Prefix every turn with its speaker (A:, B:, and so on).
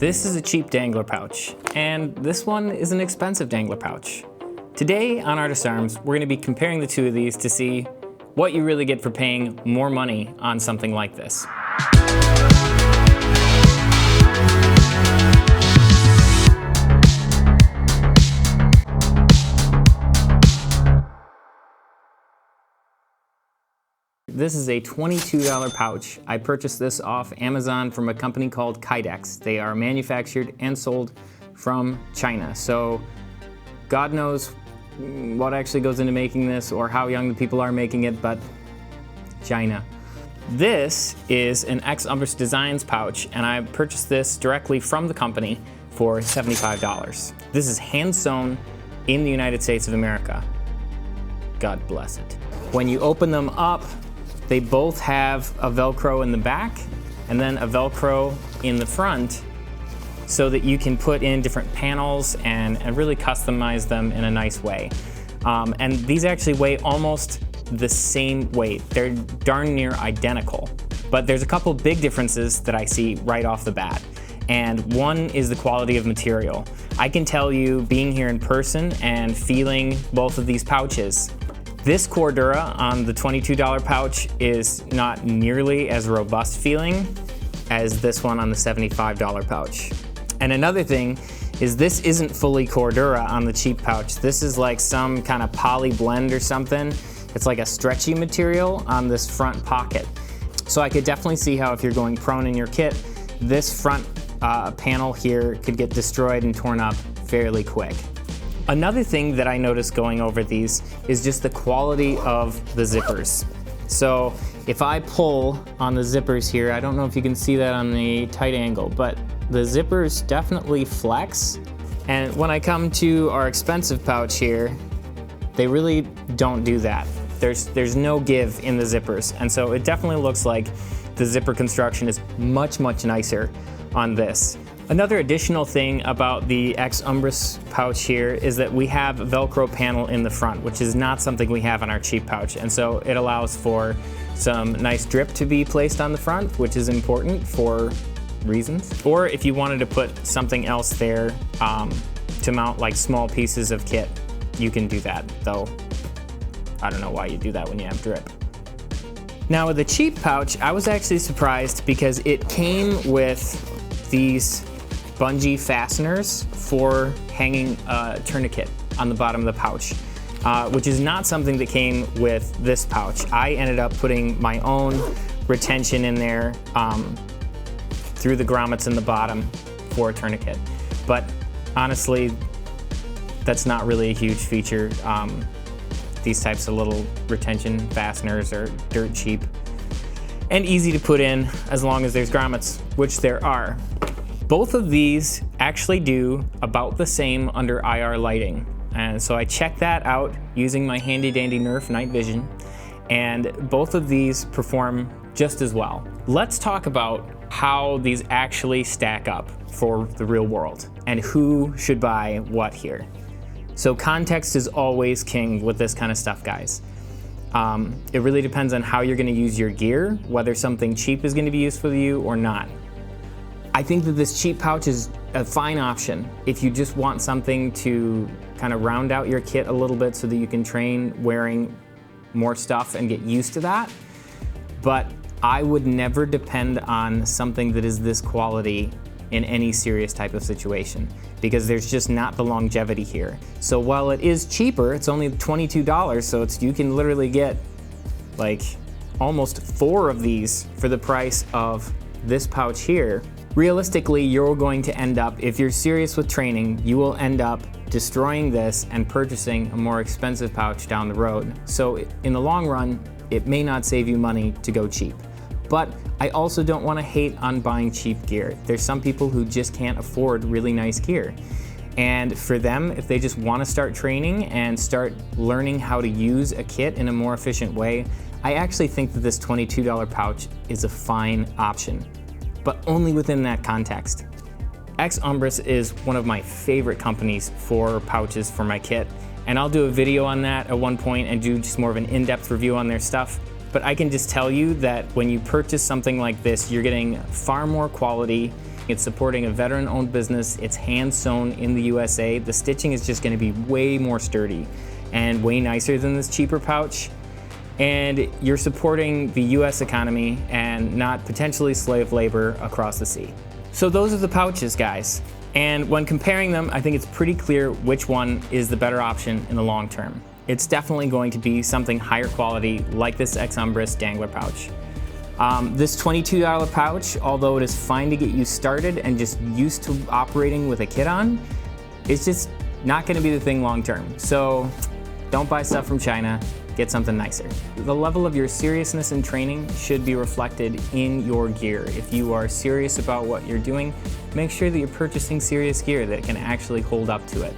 A: This is a cheap dangler pouch, and this one is an expensive dangler pouch. Today on Artist Arms, we're going to be comparing the two of these to see what you really get for paying more money on something like this. This is a $22 pouch. I purchased this off Amazon from a company called Kydex. They are manufactured and sold from China. So God knows what actually goes into making this or how young the people are making it, but China. This is an Ex Umbris Designs pouch, and I purchased this directly from the company for $75. This is hand sewn in the United States of America. God bless it. When you open them up, they both have a Velcro in the back and then a Velcro in the front so that you can put in different panels and really customize them in a nice way. And these actually weigh almost the same weight. They're darn near identical. But there's a couple big differences that I see right off the bat. And one is the quality of material. I can tell you, being here in person and feeling both of these pouches, this Cordura on the $22 pouch is not nearly as robust feeling as this one on the $75 pouch. And another thing is this isn't fully Cordura on the cheap pouch. This is like some kind of poly blend or something. It's like a stretchy material on this front pocket. So I could definitely see how if you're going prone in your kit, this front panel here could get destroyed and torn up fairly quick. Another thing that I noticed going over these is just the quality of the zippers. So if I pull on the zippers here, I don't know if you can see that on the tight angle, but the zippers definitely flex. And when I come to our expensive pouch here, they really don't do that. There's no give in the zippers. And so it definitely looks like the zipper construction is much, much nicer on this. Another additional thing about the Ex Umbris pouch here is that we have a Velcro panel in the front, which is not something we have on our cheap pouch. And so it allows for some nice drip to be placed on the front, which is important for reasons. Or if you wanted to put something else there to mount like small pieces of kit, you can do that, though I don't know why you do that when you have drip. Now with the cheap pouch, I was actually surprised because it came with these bungee fasteners for hanging a tourniquet on the bottom of the pouch, which is not something that came with this pouch. I ended up putting my own retention in there through the grommets in the bottom for a tourniquet. But honestly, that's not really a huge feature. These types of little retention fasteners are dirt cheap and easy to put in as long as there's grommets, which there are. Both of these actually do about the same under IR lighting. And so I checked that out using my handy dandy Nerf night vision, and both of these perform just as well. Let's talk about how these actually stack up for the real world and who should buy what here. So context is always king with this kind of stuff, guys. It really depends on how you're gonna use your gear, whether something cheap is gonna be useful to you or not. I think that this cheap pouch is a fine option if you just want something to kind of round out your kit a little bit so that you can train wearing more stuff and get used to that. But I would never depend on something that is this quality in any serious type of situation because there's just not the longevity here. So while it is cheaper, it's only $22, so you can literally get like almost 4 of these for the price of this pouch here. Realistically, you're going to end up, if you're serious with training, you will end up destroying this and purchasing a more expensive pouch down the road. So in the long run, it may not save you money to go cheap. But I also don't want to hate on buying cheap gear. There's some people who just can't afford really nice gear. And for them, if they just want to start training and start learning how to use a kit in a more efficient way, I actually think that this $22 pouch is a fine option, but only within that context. Ex Umbris is one of my favorite companies for pouches for my kit, and I'll do a video on that at one point and do just more of an in-depth review on their stuff. But I can just tell you that when you purchase something like this, you're getting far more quality It's supporting a veteran-owned business. It's hand-sewn in the USA. The stitching is just going to be way more sturdy and way nicer than this cheaper pouch. And you're supporting the US economy and not potentially slave labor across the sea. So those are the pouches, guys. And when comparing them, I think it's pretty clear which one is the better option in the long term. It's definitely going to be something higher quality like this Ex Umbris Dangler pouch. This $22 pouch, although it is fine to get you started and just used to operating with a kit on, it's just not going to be the thing long term. So don't buy stuff from China, get something nicer. The level of your seriousness in training should be reflected in your gear. If you are serious about what you're doing, make sure that you're purchasing serious gear that can actually hold up to it.